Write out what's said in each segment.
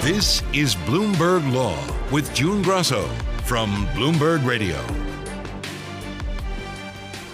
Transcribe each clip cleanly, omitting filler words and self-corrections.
This is Bloomberg Law with June Grasso from Bloomberg Radio.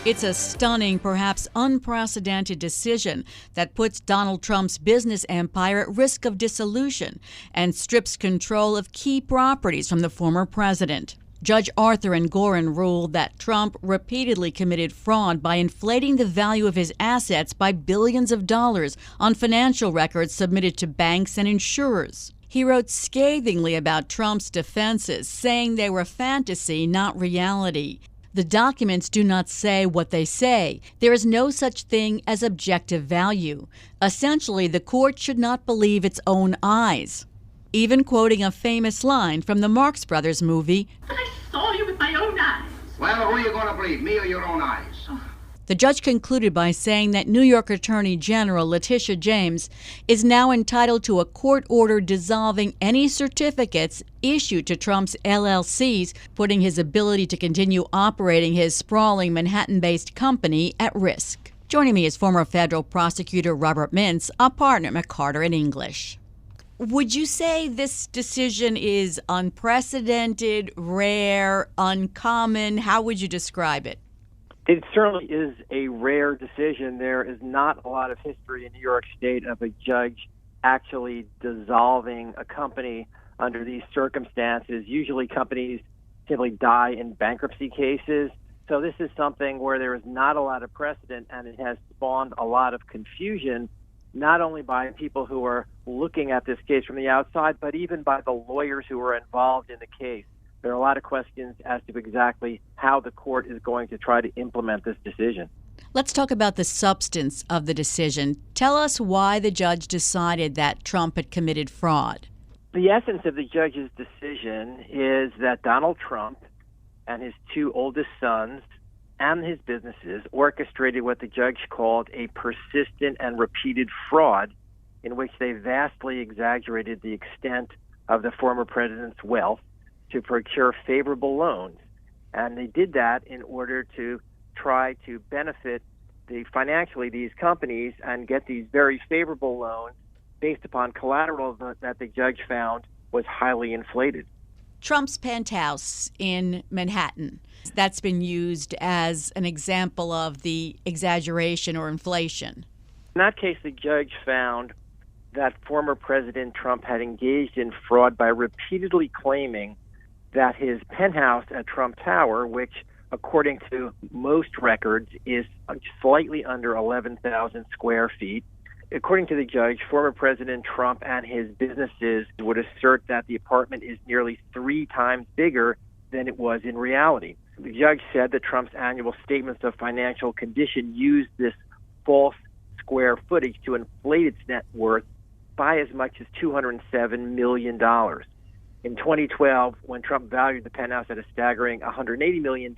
It's a stunning, perhaps unprecedented decision that puts Donald Trump's business empire at risk of dissolution and strips control of key properties from the former president. Judge Arthur Engoron ruled that Trump repeatedly committed fraud by inflating the value of his assets by billions of dollars on financial records submitted to banks and insurers. He wrote scathingly about Trump's defenses, saying they were fantasy, not reality. The documents do not say what they say. There is no such thing as objective value. Essentially, the court should not believe its own eyes. Even quoting a famous line from the Marx Brothers movie, I saw you with my own eyes. Well, who are you going to believe, me or your own eyes? The judge concluded by saying that New York Attorney General Letitia James is now entitled to a court order dissolving any certificates issued to Trump's LLCs, putting his ability to continue operating his sprawling Manhattan-based company at risk. Joining me is former federal prosecutor Robert Mintz, a partner at McCarter English. Would you say this decision is unprecedented, rare, uncommon? How would you describe it? It certainly is a rare decision. There is not a lot of history in New York State of a judge actually dissolving a company under these circumstances. Usually companies simply die in bankruptcy cases. So this is something where there is not a lot of precedent, and it has spawned a lot of confusion, not only by people who are looking at this case from the outside, but even by the lawyers who are involved in the case. There are a lot of questions as to exactly how the court is going to try to implement this decision. Let's talk about the substance of the decision. Tell us why the judge decided that Trump had committed fraud. The essence of the judge's decision is that Donald Trump and his two oldest sons and his businesses orchestrated what the judge called a persistent and repeated fraud in which they vastly exaggerated the extent of the former president's wealth to procure favorable loans. And they did that in order to try to benefit financially these companies and get these very favorable loans based upon collateral that the judge found was highly inflated. Trump's Penthouse in Manhattan, that's been used as an example of the exaggeration or inflation. In that case, the judge found that former President Trump had engaged in fraud by repeatedly claiming that his penthouse at Trump Tower, which according to most records is slightly under 11,000 square feet, according to the judge, former President Trump and his businesses would assert that the apartment is nearly 3 times bigger than it was in reality. The judge said that Trump's annual statements of financial condition used this false square footage to inflate its net worth by as much as $207 million. In 2012, when Trump valued the penthouse at a staggering $180 million,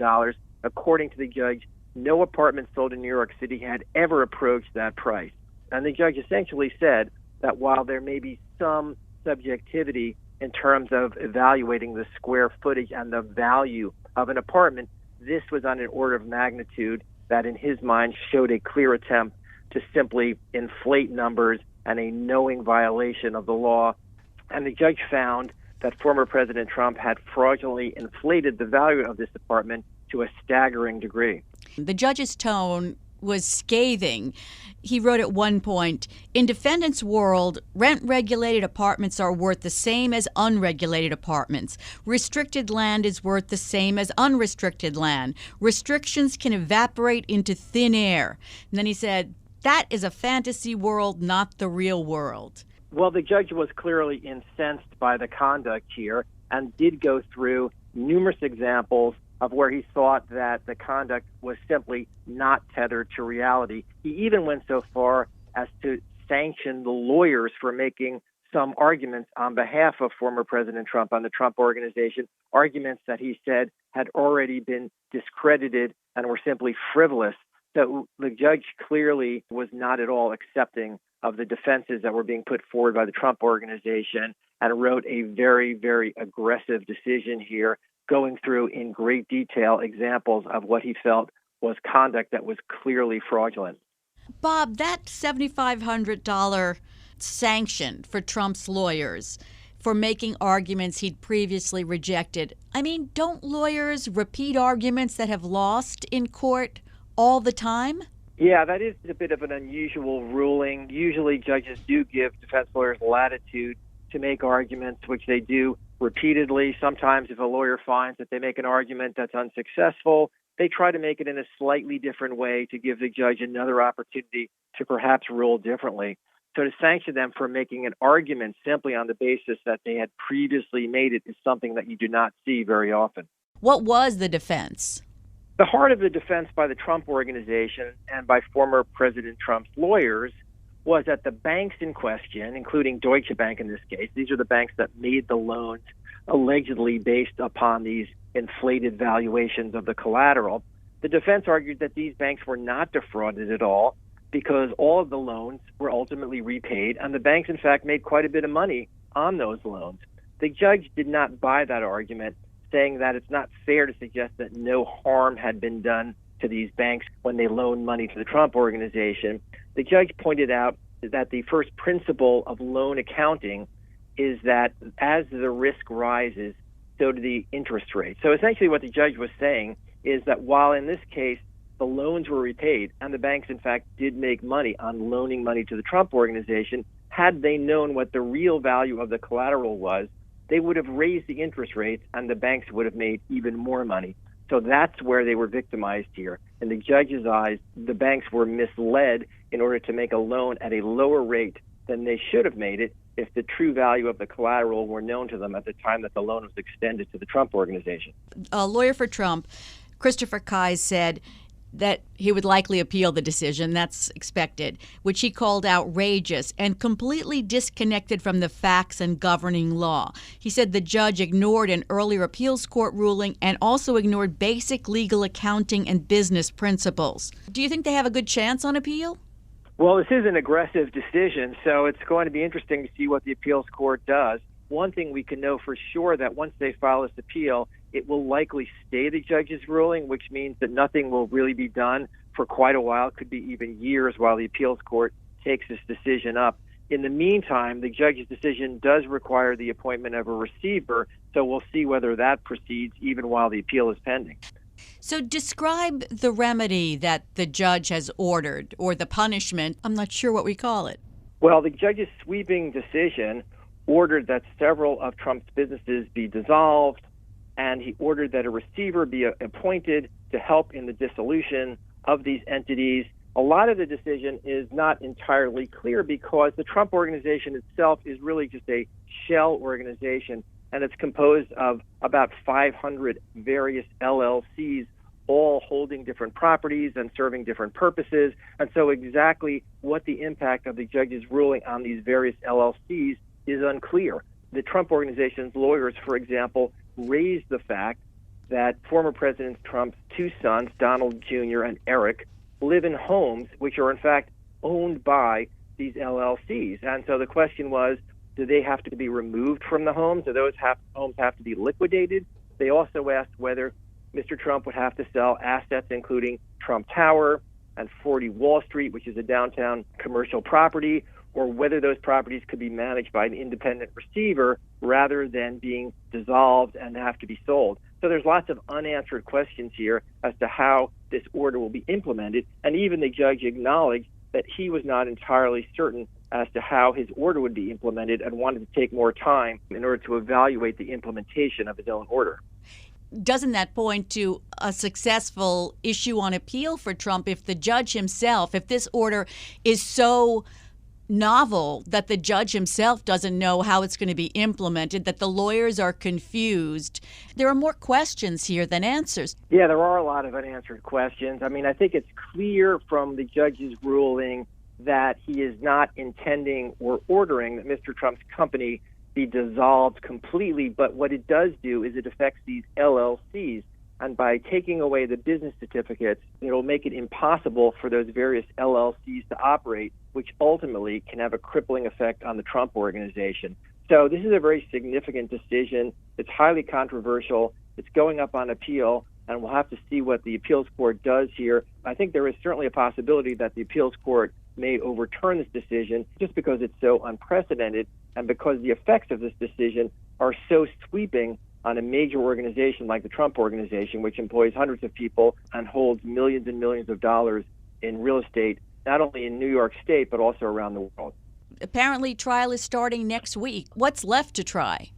according to the judge, no apartment sold in New York City had ever approached that price. And the judge essentially said that while there may be some subjectivity in terms of evaluating the square footage and the value of an apartment, this was on an order of magnitude that in his mind showed a clear attempt to simply inflate numbers and a knowing violation of the law. And the judge found that former President Trump had fraudulently inflated the value of this apartment to a staggering degree. The judge's tone was scathing. He wrote at one point, "In defendant's world, rent-regulated apartments are worth the same as unregulated apartments. Restricted land is worth the same as unrestricted land. Restrictions can evaporate into thin air." And then he said, "That is a fantasy world, not the real world." Well, the judge was clearly incensed by the conduct here and did go through numerous examples of where he thought that the conduct was simply not tethered to reality. He even went so far as to sanction the lawyers for making some arguments on behalf of former President Trump on the Trump Organization, arguments that he said had already been discredited and were simply frivolous. So the judge clearly was not at all accepting of the defenses that were being put forward by the Trump Organization and wrote a very, very aggressive decision here, going through in great detail examples of what he felt was conduct that was clearly fraudulent. Bob, that $7,500 sanction for Trump's lawyers, for making arguments he'd previously rejected. I mean, don't lawyers repeat arguments that have lost in court all the time? Yeah, that is a bit of an unusual ruling. Usually judges do give defense lawyers latitude to make arguments, which they do repeatedly. Sometimes if a lawyer finds that they make an argument that's unsuccessful, they try to make it in a slightly different way to give the judge another opportunity to perhaps rule differently. So to sanction them for making an argument simply on the basis that they had previously made it is something that you do not see very often. What was the defense? The heart of the defense by the Trump Organization and by former President Trump's lawyers was that the banks in question, including Deutsche Bank in this case, these are the banks that made the loans allegedly based upon these inflated valuations of the collateral. The defense argued that these banks were not defrauded at all because all of the loans were ultimately repaid, and the banks, in fact, made quite a bit of money on those loans. The judge did not buy that argument, saying that it's not fair to suggest that no harm had been done to these banks when they loaned money to the Trump Organization. The judge pointed out that the first principle of loan accounting is that as the risk rises, so do the interest rate. So essentially what the judge was saying is that while in this case the loans were repaid and the banks in fact did make money on loaning money to the Trump Organization, had they known what the real value of the collateral was, they would have raised the interest rates and the banks would have made even more money. So that's where they were victimized here. In the judge's eyes, the banks were misled in order to make a loan at a lower rate than they should have made it if the true value of the collateral were known to them at the time that the loan was extended to the Trump Organization. A lawyer for Trump, Christopher Kise, said that he would likely appeal the decision, that's expected, which he called outrageous and completely disconnected from the facts and governing law. He said the judge ignored an earlier appeals court ruling and also ignored basic legal accounting and business principles. Do you think they have a good chance on appeal? Well, this is an aggressive decision, so it's going to be interesting to see what the appeals court does. One thing we can know for sure that once they file this appeal, it will likely stay the judge's ruling, which means that nothing will really be done for quite a while. It could be even years while the appeals court takes this decision up. In the meantime, the judge's decision does require the appointment of a receiver, so we'll see whether that proceeds even while the appeal is pending. So describe the remedy that the judge has ordered, or the punishment. I'm not sure what we call it. Well, the judge's sweeping decision ordered that several of Trump's businesses be dissolved, and he ordered that a receiver be appointed to help in the dissolution of these entities. A lot of the decision is not entirely clear because the Trump Organization itself is really just a shell organization, and it's composed of about 500 various LLCs, all holding different properties and serving different purposes. And so exactly what the impact of the judge's ruling on these various LLCs is unclear. The Trump Organization's lawyers, for example, raised the fact that former President Trump's two sons, Donald Jr. and Eric, live in homes which are in fact owned by these LLCs. And so the question was, do they have to be removed from the homes? Do those homes have to be liquidated? They also asked whether Mr. Trump would have to sell assets including Trump Tower and 40 Wall Street, which is a downtown commercial property, or whether those properties could be managed by an independent receiver rather than being dissolved and have to be sold. So there's lots of unanswered questions here as to how this order will be implemented, and even the judge acknowledged that he was not entirely certain as to how his order would be implemented and wanted to take more time in order to evaluate the implementation of his own order. Doesn't that point to a successful issue on appeal for Trump if the judge himself, if this order is so novel that the judge himself doesn't know how it's going to be implemented, that the lawyers are confused? There are more questions here than answers. Yeah, there are a lot of unanswered questions. I mean, I think it's clear from the judge's ruling that he is not intending or ordering that Mr. Trump's company be dissolved completely, but what it does do is it affects these LLCs. And by taking away the business certificates, it'll make it impossible for those various LLCs to operate, which ultimately can have a crippling effect on the Trump Organization. So this is a very significant decision. It's highly controversial. It's going up on appeal, and we'll have to see what the appeals court does here. I think there is certainly a possibility that the appeals court may overturn this decision just because it's so unprecedented and because the effects of this decision are so sweeping on a major organization like the Trump Organization, which employs hundreds of people and holds millions and millions of dollars in real estate, not only in New York State, but also around the world. Apparently, trial is starting next week. What's left to try?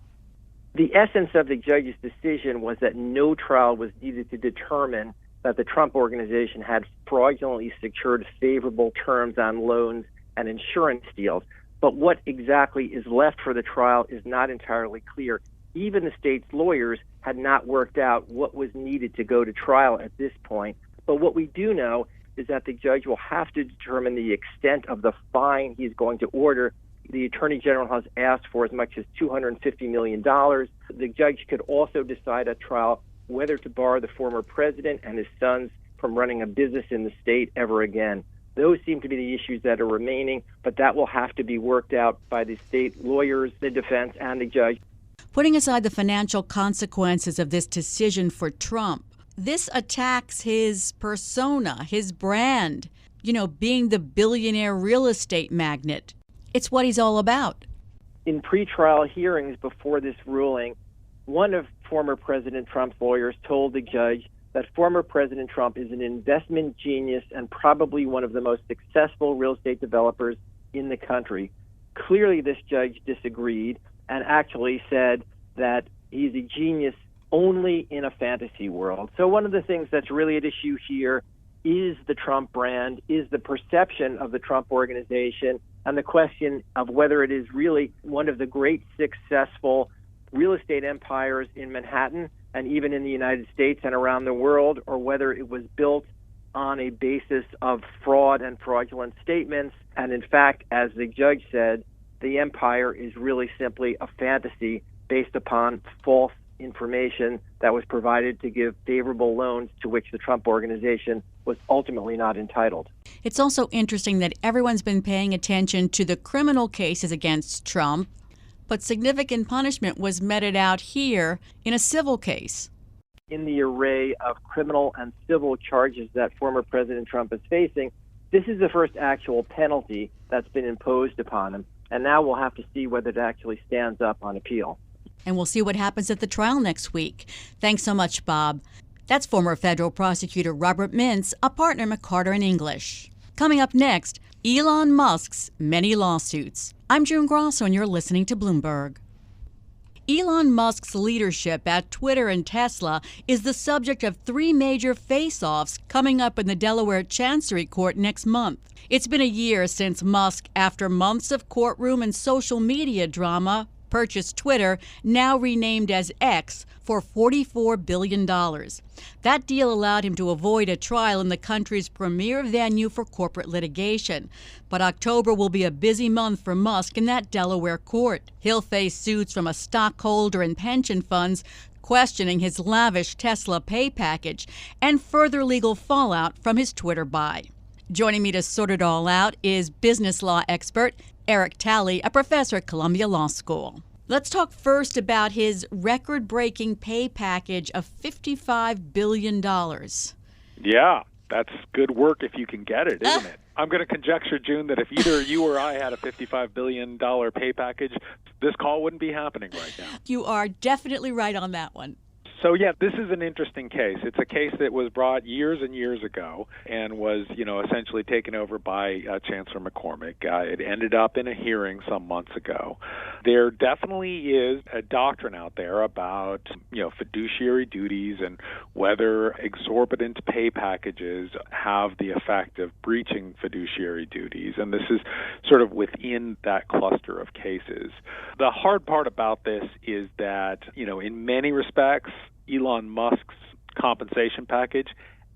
The essence of the judge's decision was that no trial was needed to determine that the Trump Organization had fraudulently secured favorable terms on loans and insurance deals. But what exactly is left for the trial is not entirely clear. Even the state's lawyers had not worked out what was needed to go to trial at this point. But what we do know is that the judge will have to determine the extent of the fine he's going to order. The Attorney General has asked for as much as $250 million. The judge could also decide at trial whether to bar the former president and his sons from running a business in the state ever again. Those seem to be the issues that are remaining, but that will have to be worked out by the state lawyers, the defense, and the judge. Putting aside the financial consequences of this decision for Trump, this attacks his persona, his brand, being the billionaire real estate magnate. It's what he's all about. In pretrial hearings before this ruling, one of former President Trump's lawyers told the judge that former President Trump is an investment genius and probably one of the most successful real estate developers in the country. Clearly, this judge disagreed and actually said that he's a genius only in a fantasy world. So one of the things that's really at issue here is the Trump brand, is the perception of the Trump Organization, and the question of whether it is really one of the great successful real estate empires in Manhattan and even in the United States and around the world, or whether it was built on a basis of fraud and fraudulent statements. And in fact, as the judge said, the empire is really simply a fantasy based upon false information that was provided to give favorable loans to which the Trump Organization was ultimately not entitled. It's also interesting that everyone's been paying attention to the criminal cases against Trump, but significant punishment was meted out here in a civil case. In the array of criminal and civil charges that former President Trump is facing, this is the first actual penalty that's been imposed upon him. And now we'll have to see whether it actually stands up on appeal. And we'll see what happens at the trial next week. Thanks so much, Bob. That's former federal prosecutor Robert Mintz, a partner McCarter English. Coming up next, Elon Musk's many lawsuits. I'm June Grasso, and you're listening to Bloomberg. Elon Musk's leadership at Twitter and Tesla is the subject of 3 major face-offs coming up in the Delaware Chancery Court next month. It's been a year since Musk, after months of courtroom and social media drama, purchased Twitter, now renamed as X, for $44 billion. That deal allowed him to avoid a trial in the country's premier venue for corporate litigation. But October will be a busy month for Musk in that Delaware court. He'll face suits from a stockholder and pension funds questioning his lavish Tesla pay package and further legal fallout from his Twitter buy. Joining me to sort it all out is business law expert Eric Talley, a professor at Columbia Law School. Let's talk first about his record-breaking pay package of $55 billion. Yeah, that's good work if you can get it, isn't it? I'm going to conjecture, June, that if either you or I had a $55 billion pay package, this call wouldn't be happening right now. You are definitely right on that one. So, yeah, this is an interesting case. It's a case that was brought years and years ago and was, essentially taken over by Chancellor McCormick. It ended up in a hearing some months ago. There definitely is a doctrine out there about, fiduciary duties and whether exorbitant pay packages have the effect of breaching fiduciary duties. And this is sort of within that cluster of cases. The hard part about this is that, in many respects, Elon Musk's compensation package,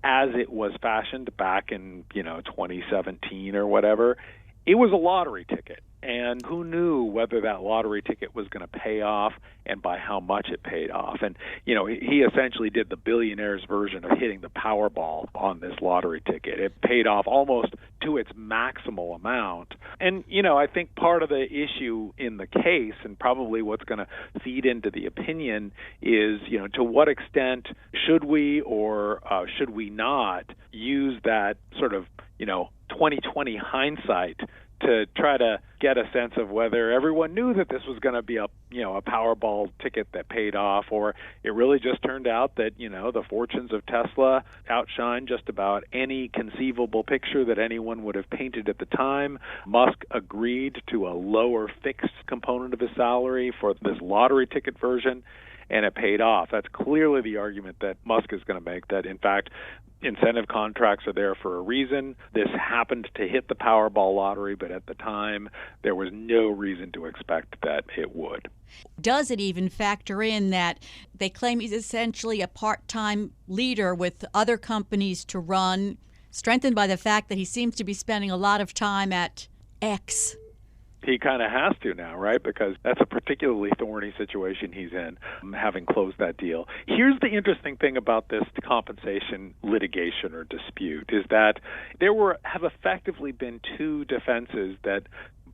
as it was fashioned back in, 2017 or whatever, it was a lottery ticket. And who knew whether that lottery ticket was going to pay off and by how much it paid off. And, he essentially did the billionaire's version of hitting the Powerball on this lottery ticket. It paid off almost to its maximal amount. And, I think part of the issue in the case, and probably what's going to feed into the opinion, is, to what extent should we or should we not use that sort of, 2020 hindsight to try to get a sense of whether everyone knew that this was going to be a Powerball ticket that paid off, or it really just turned out that, the fortunes of Tesla outshine just about any conceivable picture that anyone would have painted at the time. Musk agreed to a lower fixed component of his salary for this lottery ticket version, and it paid off. That's clearly the argument that Musk is going to make, that in fact incentive contracts are there for a reason. This happened to hit the Powerball lottery, but at the time there was no reason to expect that it would. Does it even factor in that they claim he's essentially a part-time leader with other companies to run, strengthened by the fact that he seems to be spending a lot of time at X? He kind of has to now, right? Because that's a particularly thorny situation he's in, having closed that deal. Here's the interesting thing about this compensation litigation or dispute, is that there have effectively been two defenses that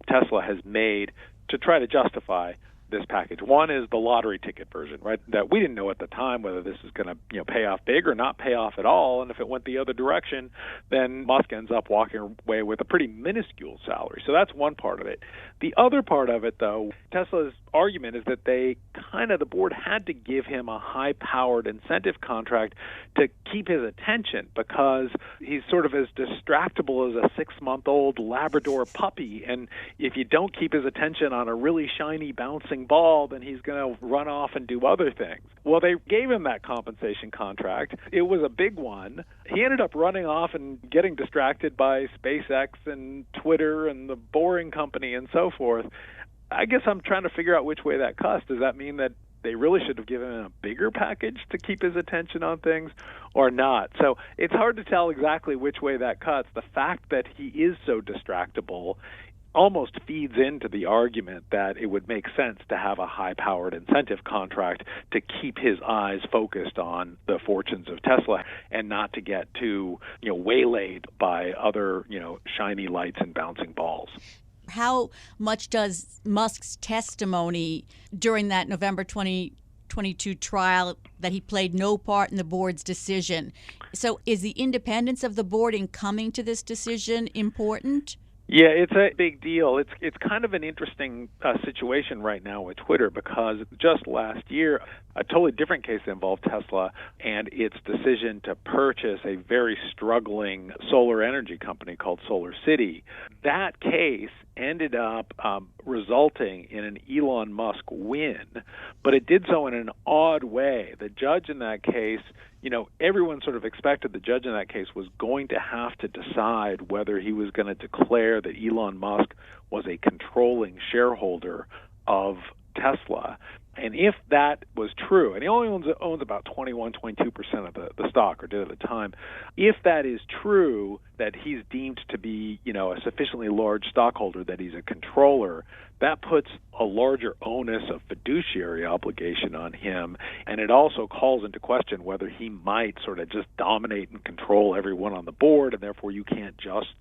Tesla has made to try to justify this package. One is the lottery ticket version, right? That we didn't know at the time whether this is going to, pay off big or not pay off at all. And if it went the other direction, then Musk ends up walking away with a pretty minuscule salary. So that's one part of it. The other part of it, though, Tesla's argument is that the board had to give him a high-powered incentive contract to keep his attention, because he's sort of as distractible as a 6-month-old Labrador puppy. And if you don't keep his attention on a really shiny bouncing ball, then he's going to run off and do other things. Well, they gave him that compensation contract. It was a big one. He ended up running off and getting distracted by SpaceX and Twitter and the Boring Company and so forth. I guess I'm trying to figure out which way that cuts. Does that mean that they really should have given him a bigger package to keep his attention on things or not? So it's hard to tell exactly which way that cuts. The fact that he is so distractible almost feeds into the argument that it would make sense to have a high-powered incentive contract to keep his eyes focused on the fortunes of Tesla and not to get too, waylaid by other, shiny lights and bouncing balls. How much does Musk's testimony during that November 2022 trial that he played no part in the board's decision? So is the independence of the board in coming to this decision important? Yeah, it's a big deal. It's kind of an interesting situation right now with Twitter, because just last year, a totally different case involved Tesla and its decision to purchase a very struggling solar energy company called Solar City. That case ended up resulting in an Elon Musk win, but it did so in an odd way. The judge in that case, everyone sort of expected the judge in that case was going to have to decide whether he was going to declare that Elon Musk was a controlling shareholder of Tesla. And if that was true, and he only owns about 22% of the stock, or did at the time, if that is true, that he's deemed to be, a sufficiently large stockholder, that he's a controller, that puts a larger onus of fiduciary obligation on him. And it also calls into question whether he might sort of just dominate and control everyone on the board, and therefore you can't just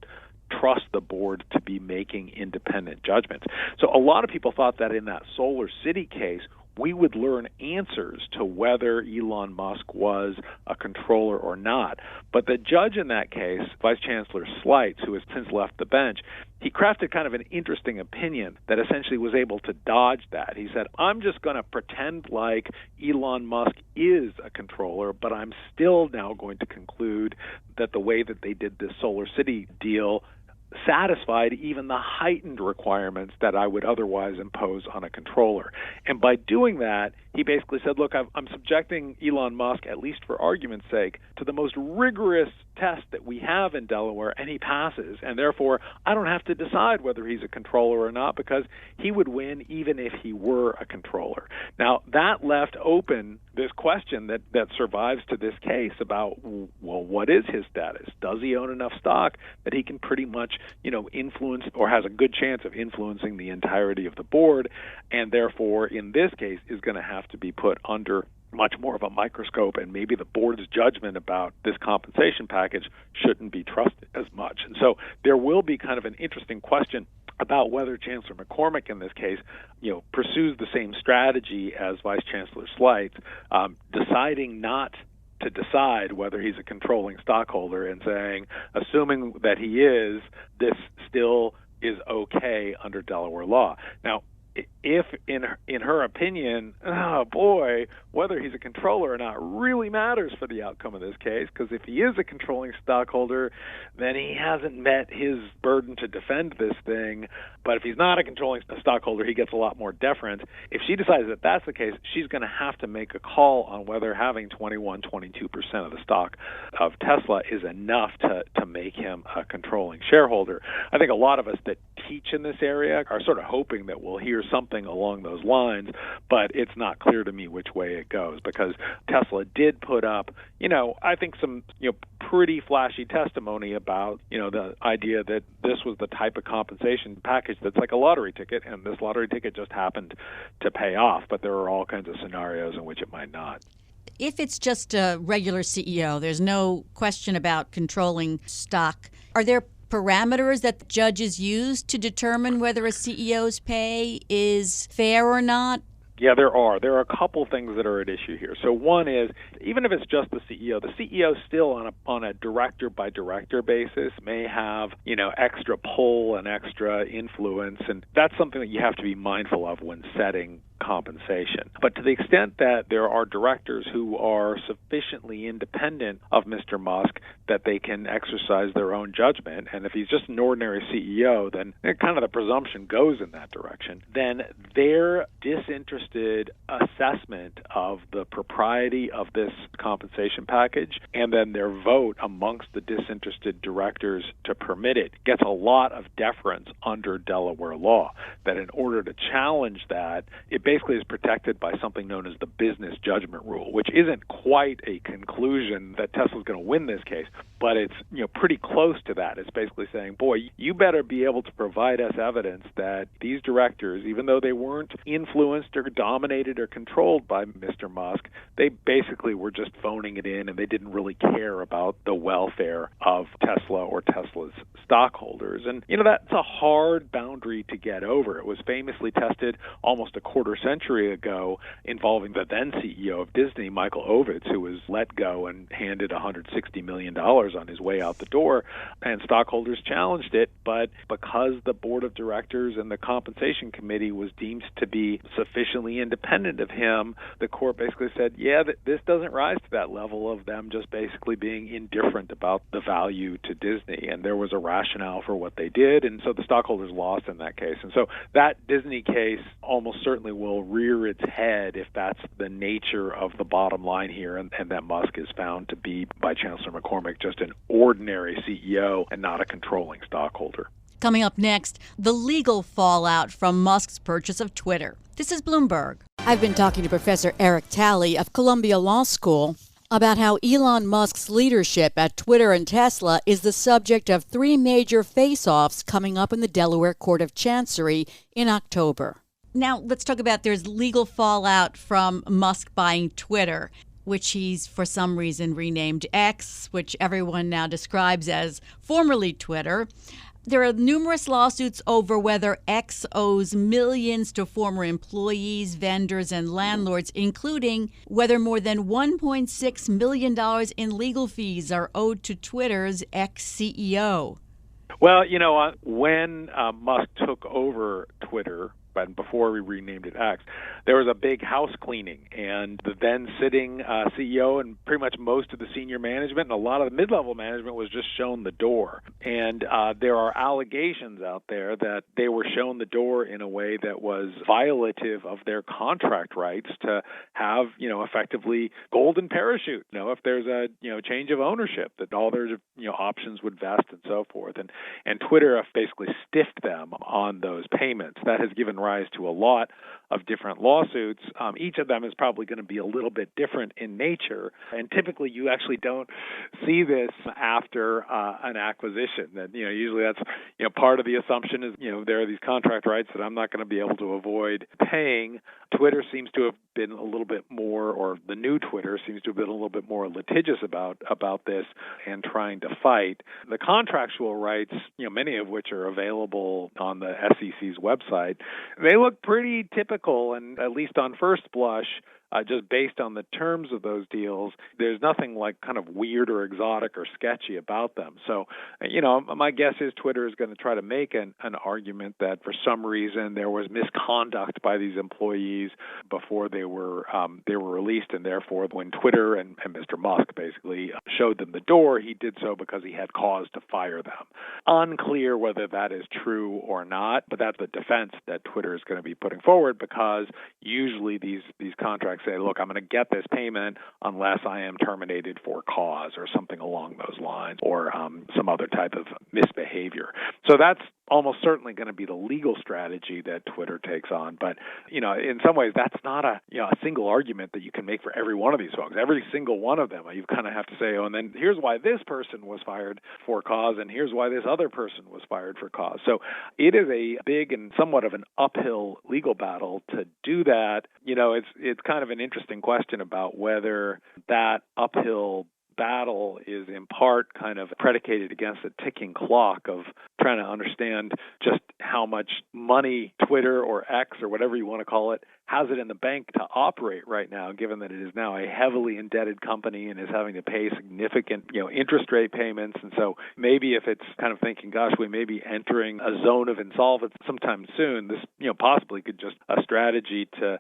trust the board to be making independent judgments. So a lot of people thought that in that Solar City case, we would learn answers to whether Elon Musk was a controller or not. But the judge in that case, Vice Chancellor Slights, who has since left the bench, he crafted kind of an interesting opinion that essentially was able to dodge that. He said, I'm just going to pretend like Elon Musk is a controller, but I'm still now going to conclude that the way that they did this Solar City deal satisfied even the heightened requirements that I would otherwise impose on a controller. And by doing that, he basically said, look, I'm subjecting Elon Musk, at least for argument's sake, to the most rigorous test that we have in Delaware, and he passes. And therefore, I don't have to decide whether he's a controller or not, because he would win even if he were a controller. Now, that left open this question that survives to this case about, well, what is his status? Does he own enough stock that he can pretty much, influence, or has a good chance of influencing the entirety of the board, and therefore, in this case, is going to have to be put under much more of a microscope, and maybe the board's judgment about this compensation package shouldn't be trusted as much. And so there will be kind of an interesting question about whether Chancellor McCormick in this case, pursues the same strategy as Vice Chancellor Slights, deciding not to decide whether he's a controlling stockholder and saying, assuming that he is, this still is okay under Delaware law. Now, if in her opinion, oh boy, whether he's a controller or not really matters for the outcome of this case, because if he is a controlling stockholder, then he hasn't met his burden to defend this thing. But if he's not a controlling stockholder, he gets a lot more deference. If she decides that that's the case, she's going to have to make a call on whether having 22% of the stock of Tesla is enough to make him a controlling shareholder. I think a lot of us that teach in this area are sort of hoping that we'll hear something along those lines, but it's not clear to me which way it goes, because Tesla did put up, I think some, pretty flashy testimony about, the idea that this was the type of compensation package that's like a lottery ticket, and this lottery ticket just happened to pay off, but there are all kinds of scenarios in which it might not. If it's just a regular CEO, there's no question about controlling stock. Are there parameters that judges use to determine whether a CEO's pay is fair or not? Yeah, there are. There are a couple things that are at issue here. So one is, even if it's just the CEO still on a director-by-director basis may have, extra pull and extra influence, and that's something that you have to be mindful of when setting compensation. But to the extent that there are directors who are sufficiently independent of Mr. Musk that they can exercise their own judgment, and if he's just an ordinary CEO, then kind of the presumption goes in that direction, then their disinterested assessment of the propriety of this compensation package, and then their vote amongst the disinterested directors to permit it, gets a lot of deference under Delaware law. That in order to challenge that, it basically is protected by something known as the business judgment rule, which isn't quite a conclusion that Tesla's going to win this case, but it's pretty close to that. It's basically saying, boy, you better be able to provide us evidence that these directors, even though they weren't influenced or dominated or controlled by Mr. Musk, they basically were just phoning it in, and they didn't really care about the welfare of Tesla or Tesla's stockholders. And that's a hard boundary to get over. It was famously tested almost a quarter century ago involving the then CEO of Disney, Michael Ovitz, who was let go and handed $160 million on his way out the door, and stockholders challenged it. But because the board of directors and the compensation committee was deemed to be sufficiently independent of him, the court basically said, this doesn't rise to that level of them just basically being indifferent about the value to Disney. And there was a rationale for what they did, and so the stockholders lost in that case. And so that Disney case almost certainly will rear its head if that's the nature of the bottom line here, and that Musk is found to be, by Chancellor McCormick, just an ordinary CEO and not a controlling stockholder. Coming up next, the legal fallout from Musk's purchase of Twitter. This is Bloomberg. I've been talking to Professor Eric Talley of Columbia Law School about how Elon Musk's leadership at Twitter and Tesla is the subject of three major face-offs coming up in the Delaware Court of Chancery in October. Now, let's talk about there's legal fallout from Musk buying Twitter, which he's for some reason renamed X, which everyone now describes as formerly Twitter. There are numerous lawsuits over whether X owes millions to former employees, vendors, and landlords, including whether more than $1.6 million in legal fees are owed to Twitter's ex-CEO. Well, when Musk took over Twitter, and before we renamed it X, there was a big house cleaning, and the then sitting CEO and pretty much most of the senior management and a lot of the mid-level management was just shown the door. And there are allegations out there that they were shown the door in a way that was violative of their contract rights to have, effectively golden parachute. If there's a, change of ownership, that all their, options would vest and so forth. And Twitter basically stiffed them on those payments. That has given rise to a lot of different lawsuits. Each of them is probably going to be a little bit different in nature, and typically you actually don't see this after an acquisition. That usually that's part of the assumption is there are these contract rights that I'm not going to be able to avoid paying. Twitter seems to have been a little bit more, or the new Twitter seems to have been a little bit more litigious about this and trying to fight. The contractual rights, many of which are available on the SEC's website, they look pretty typical and, at least on first blush, just based on the terms of those deals, there's nothing like kind of weird or exotic or sketchy about them. So, my guess is Twitter is going to try to make an argument that for some reason there was misconduct by these employees before they were released, and therefore when Twitter and Mr. Musk basically showed them the door, he did so because he had cause to fire them. Unclear whether that is true or not, but that's the defense that Twitter is going to be putting forward, because usually these contracts say, look, I'm going to get this payment unless I am terminated for cause or something along those lines, or some other type of misbehavior. So that's almost certainly going to be the legal strategy that Twitter takes on. But, in some ways, that's not a single argument that you can make for every one of these folks. Every single one of them, you kind of have to say, and then here's why this person was fired for cause, and here's why this other person was fired for cause. So it is a big and somewhat of an uphill legal battle to do that. It's kind of an interesting question about whether that uphill battle is in part kind of predicated against a ticking clock of trying to understand just how much money Twitter or X or whatever you want to call it has it in the bank to operate right now, given that it is now a heavily indebted company and is having to pay significant, interest rate payments. And so maybe if it's kind of thinking, gosh, we may be entering a zone of insolvency sometime soon, this, possibly could just a strategy to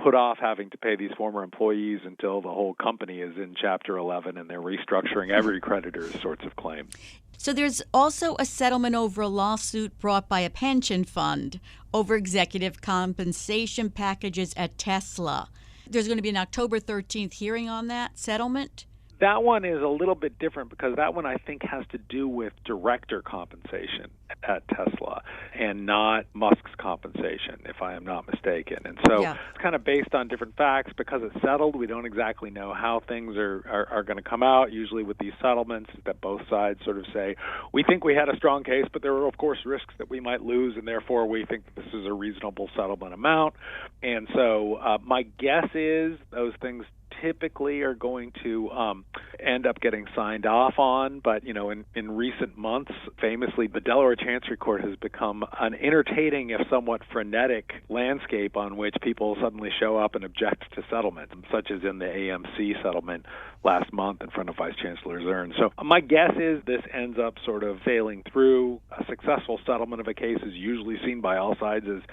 put off having to pay these former employees until the whole company is in Chapter 11 and they're restructuring every creditor's sorts of claim. So there's also a settlement over a lawsuit brought by a pension fund over executive compensation packages at Tesla. There's going to be an October 13th hearing on that settlement. That one is a little bit different because that one I think has to do with director compensation at Tesla and not Musk's compensation, if I am not mistaken. And so It's kind of based on different facts. Because it's settled, we don't exactly know how things are going to come out. Usually with these settlements that both sides sort of say, we think we had a strong case, but there are, of course, risks that we might lose, and therefore we think this is a reasonable settlement amount. And so my guess is those things typically are going to end up getting signed off on. But, in recent months, famously, the Delaware Chancery Court has become an entertaining, if somewhat frenetic, landscape on which people suddenly show up and object to settlement, such as in the AMC settlement last month in front of Vice Chancellor Zern. So my guess is this ends up sort of sailing through. A successful settlement of a case is usually seen by all sides as,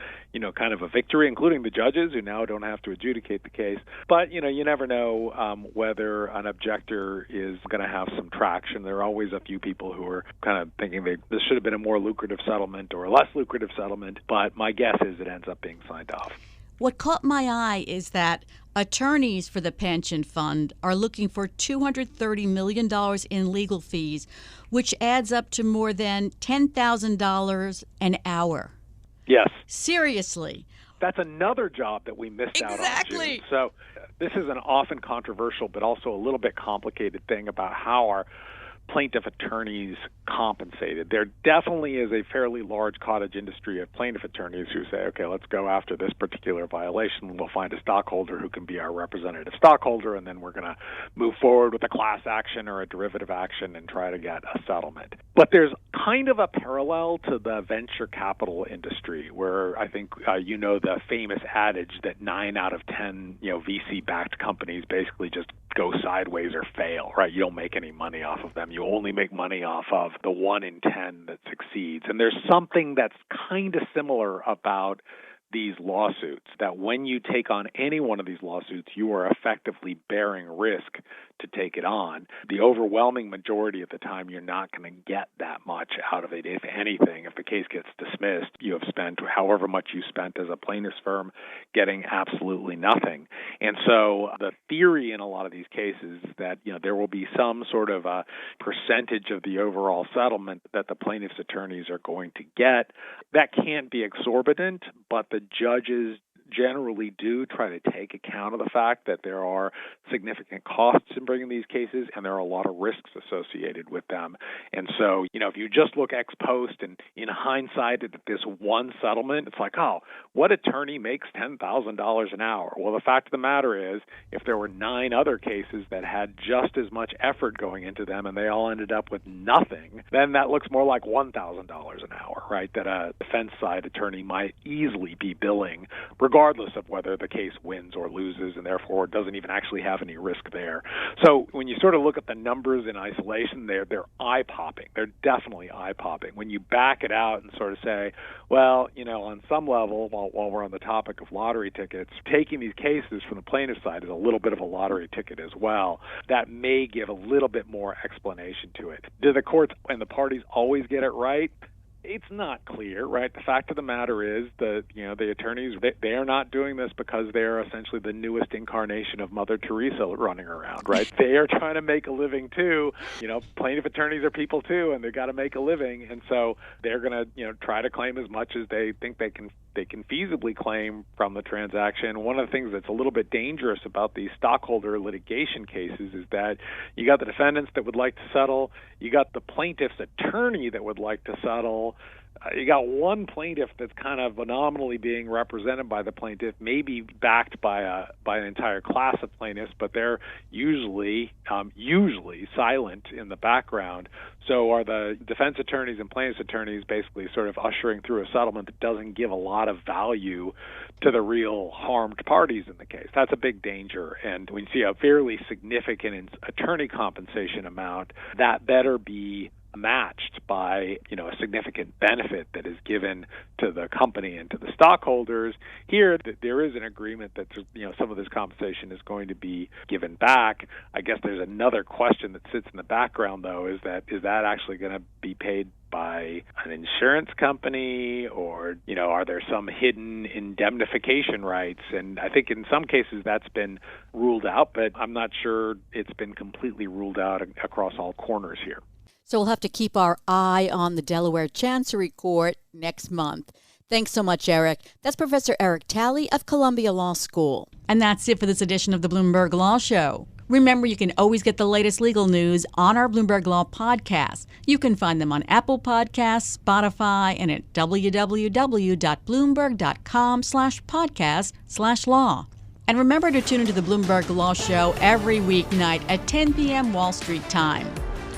kind of a victory, including the judges who now don't have to adjudicate the case. But, you never know whether an objector is going to have some traction. There are always a few people who are kind of thinking this should have been a more lucrative settlement or a less lucrative settlement, but my guess is it ends up being signed off. What caught my eye is that attorneys for the pension fund are looking for $230 million in legal fees, which adds up to more than $10,000 an hour. Yes. Seriously. That's another job that we missed out on, June. So this is an often controversial but also a little bit complicated thing about how our plaintiff attorneys compensated. There definitely is a fairly large cottage industry of plaintiff attorneys who say, okay, let's go after this particular violation. We'll find a stockholder who can be our representative stockholder, and then we're going to move forward with a class action or a derivative action and try to get a settlement. But there's kind of a parallel to the venture capital industry where I think the famous adage that 9 out of 10 VC-backed companies basically just go sideways or fail, right? You don't make any money off of them. You only make money off of the 1 in 10 that succeeds. And there's something that's kind of similar about these lawsuits, that when you take on any one of these lawsuits, you are effectively bearing risk to take it on. The overwhelming majority of the time, you're not going to get that much out of it. If anything, if the case gets dismissed, you have spent however much you spent as a plaintiff's firm getting absolutely nothing. And so the theory in a lot of these cases is that there will be some sort of a percentage of the overall settlement that the plaintiff's attorneys are going to get. That can't be exorbitant, but the judges generally do try to take account of the fact that there are significant costs in bringing these cases and there are a lot of risks associated with them. And so, if you just look ex post and in hindsight at this one settlement, it's like, oh, what attorney makes $10,000 an hour? Well, the fact of the matter is, if there were 9 other cases that had just as much effort going into them and they all ended up with nothing, then that looks more like $1,000 an hour, right? That a defense side attorney might easily be billing, regardless regardless of whether the case wins or loses, and therefore doesn't even actually have any risk there. So when you sort of look at the numbers in isolation, they're eye-popping. They're definitely eye-popping. When you back it out and sort of say, well, on some level, while we're on the topic of lottery tickets, taking these cases from the plaintiff's side is a little bit of a lottery ticket as well. That may give a little bit more explanation to it. Do the courts and the parties always get it right? It's not clear, right? The fact of the matter is that, the attorneys, they are not doing this because they're essentially the newest incarnation of Mother Teresa running around, right? They are trying to make a living too. Plaintiff attorneys are people too, and they've got to make a living. And so they're going to, try to claim as much as they think they can feasibly claim from the transaction. One of the things that's a little bit dangerous about these stockholder litigation cases is that you got the defendants that would like to settle, you got the plaintiff's attorney that would like to settle, you got one plaintiff that's kind of nominally being represented by the plaintiff, maybe backed by an entire class of plaintiffs, but they're usually silent in the background. So are the defense attorneys and plaintiffs' attorneys basically sort of ushering through a settlement that doesn't give a lot of value to the real harmed parties in the case? That's a big danger. And when you see a fairly significant attorney compensation amount, that better be matched by a significant benefit that is given to the company and to the stockholders. Here, there is an agreement that some of this compensation is going to be given back. I guess there's another question that sits in the background, though, is that actually going to be paid by an insurance company, or are there some hidden indemnification rights? And I think in some cases that's been ruled out, but I'm not sure it's been completely ruled out across all corners here. So we'll have to keep our eye on the Delaware Chancery Court next month. Thanks so much, Eric. That's Professor Eric Talley of Columbia Law School. And that's it for this edition of the Bloomberg Law Show. Remember, you can always get the latest legal news on our Bloomberg Law podcast. You can find them on Apple Podcasts, Spotify, and at www.bloomberg.com/podcast/law. And remember to tune into the Bloomberg Law Show every weeknight at 10 p.m. Wall Street time.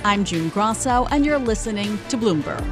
I'm June Grasso, and you're listening to Bloomberg.